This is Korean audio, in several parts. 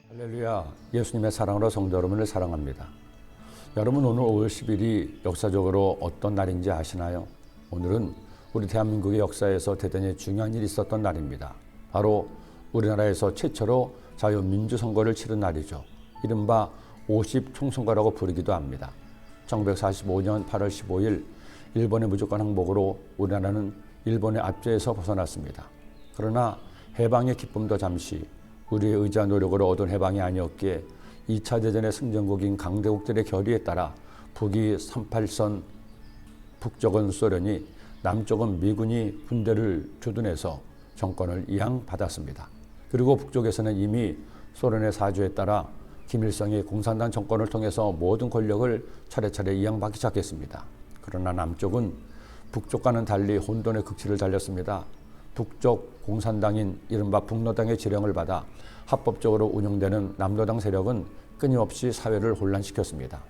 할렐루야, 예수님의 사랑으로 성도 여러분을 사랑합니다. 여러분, 오늘 5월 10일이 역사적으로 어떤 날인지 아시나요? 오늘은 우리 대한민국의 역사에서 대단히 중요한 일이 있었던 날입니다. 바로 우리나라에서 최초로 자유민주선거를 치른 날이죠. 이른바 50총선거라고 부르기도 합니다. 1945년 8월 15일 일본의 무조건 항복으로 우리나라는 일본의 압제에서 벗어났습니다. 그러나 해방의 기쁨도 잠시 우리의 의지와 노력으로 얻은 해방이 아니었기에 2차 대전의 승전국인 강대국들의 결의에 따라 북이 38선, 북쪽은 소련이, 남쪽은 미군이 군대를 주둔해서 정권을 이양받았습니다. 그리고 북쪽에서는 이미 소련의 사주에 따라 김일성이 공산당 정권을 통해서 모든 권력을 차례차례 이양받기 시작했습니다. 그러나 남쪽은 북쪽과는 달리 혼돈의 극치를 달렸습니다. 북쪽 공산당인 이른바 북노당의 지령을 받아 합법적으로 운영되는 남노당 세력은 끊임없이 사회를 혼란시켰습니다.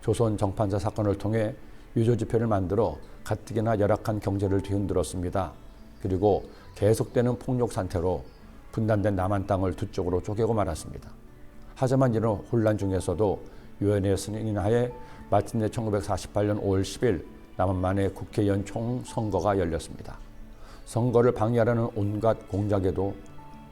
조선 정판사 사건을 통해 유조지폐를 만들어 가뜩이나 열악한 경제를 뒤흔들었습니다. 그리고 계속되는 폭력 상태로 분단된 남한 땅을 두 쪽으로 쪼개고 말았습니다. 하지만 이런 혼란 중에서도 유엔의 승인하에 마침내 1948년 5월 10일 남한만의 국회의원 총선거가 열렸습니다. 선거를 방해하려는 온갖 공작에도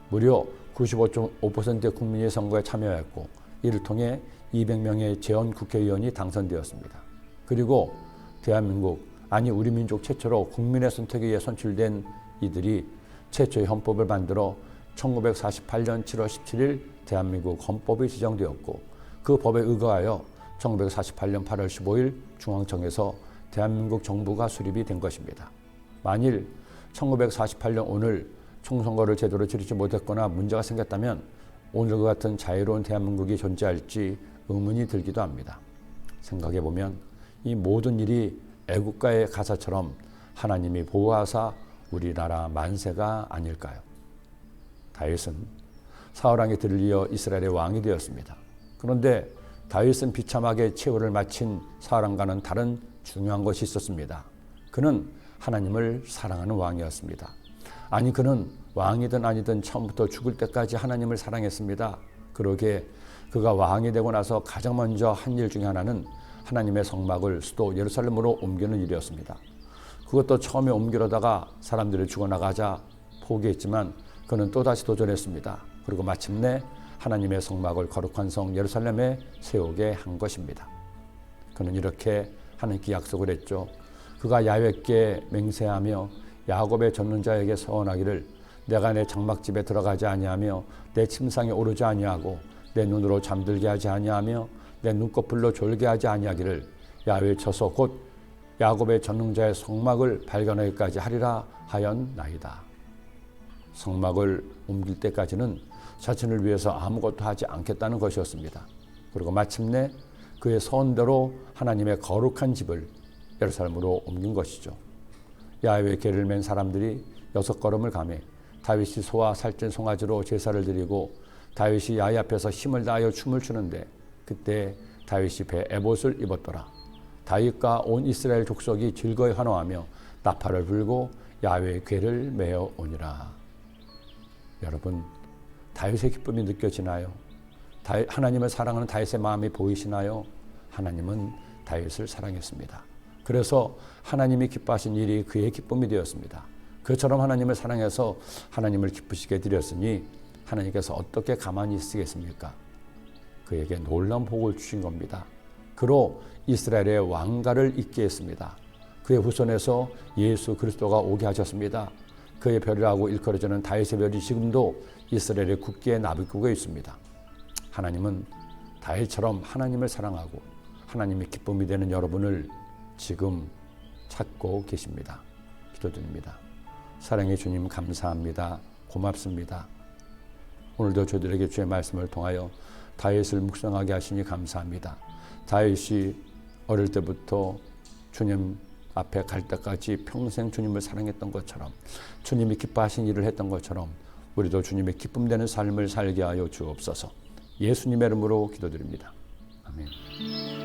무려 95.5%의 국민이 선거에 참여했고, 이를 통해 200명의 재원 국회의원이 당선되었습니다. 그리고 대한민국, 아니 우리 민족 최초로 국민의 선택에 의해 선출된 이들이 최초의 헌법을 만들어 1948년 7월 17일 대한민국 헌법이 지정되었고, 그 법에 의거하여 1948년 8월 15일 중앙청에서 대한민국 정부가 수립이 된 것입니다. 만일 1948년 오늘 총선거를 제대로 치르지 못했거나 문제가 생겼다면 오늘과 같은 자유로운 대한민국이 존재할지 의문이 들기도 합니다. 생각해보면 이 모든 일이 애국가의 가사처럼 하나님이 보호하사 우리나라 만세가 아닐까요? 다윗은 사울왕의 뒤를 이어 이스라엘의 왕이 되었습니다. 그런데 다윗은 비참하게 최후를 마친 사울왕과는 다른 중요한 것이 있었습니다. 그는 하나님을 사랑하는 왕이었습니다. 아니, 그는 왕이든 아니든 처음부터 죽을 때까지 하나님을 사랑했습니다. 그러기에 그가 왕이 되고 나서 가장 먼저 한 일 중에 하나는 하나님의 성막을 수도 예루살렘으로 옮기는 일이었습니다. 그것도 처음에 옮기려다가 사람들이 죽어나가자 포기했지만 그는 또다시 도전했습니다. 그리고 마침내 하나님의 성막을 거룩한 성 예루살렘에 세우게 한 것입니다. 그는 이렇게 하나님께 약속을 했죠. 그가 야훼께 맹세하며 야곱의 전능자에게 서원하기를 내가 내 장막집에 들어가지 아니하며 내 침상에 오르지 아니하고 내 눈으로 잠들게 하지 아니하며 내 눈꺼풀로 졸게 하지 아니하기를 야훼 쳐서 곧 야곱의 전능자의 성막을 발견하기까지 하리라 하였나이다. 성막을 옮길 때까지는 자신을 위해서 아무것도 하지 않겠다는 것이었습니다. 그리고 마침내 그의 서원대로 하나님의 거룩한 집을 예루살렘으로 옮긴 것이죠. 야훼의 계를 맨 사람들이 6걸음을 가매 다윗이 소와 살찐 송아지로 제사를 드리고 다윗이 야훼 앞에서 힘을 다하여 춤을 추는데 그때 다윗이 배에 에봇을 입었더라. 다윗과 온 이스라엘 족속이 즐거이 환호하며 나팔을 불고 야훼의 궤를 메어 오니라. 여러분, 다윗의 기쁨이 느껴지나요? 하나님을 사랑하는 다윗의 마음이 보이시나요? 하나님은 다윗을 사랑했습니다. 그래서 하나님이 기뻐하신 일이 그의 기쁨이 되었습니다. 그처럼 하나님을 사랑해서 하나님을 기쁘시게 드렸으니 하나님께서 어떻게 가만히 있으겠습니까? 그에게 놀라운 복을 주신 겁니다. 그로 이스라엘의 왕가를 잇게 했습니다. 그의 후손에서 예수 그리스도가 오게 하셨습니다. 그의 별이라고 일컬어지는 다윗의 별이 지금도 이스라엘의 국기에 나비꾸고 있습니다. 하나님은 다윗처럼 하나님을 사랑하고 하나님의 기쁨이 되는 여러분을 지금 찾고 계십니다. 기도드립니다. 사랑의 주님, 감사합니다. 고맙습니다. 오늘도 저들에게 주의 말씀을 통하여 다윗을 묵상하게 하시니 감사합니다. 다윗이 어릴 때부터 주님 앞에 갈 때까지 평생 주님을 사랑했던 것처럼 주님이 기뻐하신 일을 했던 것처럼 우리도 주님의 기쁨되는 삶을 살게 하여 주옵소서. 예수님의 이름으로 기도드립니다. 아멘.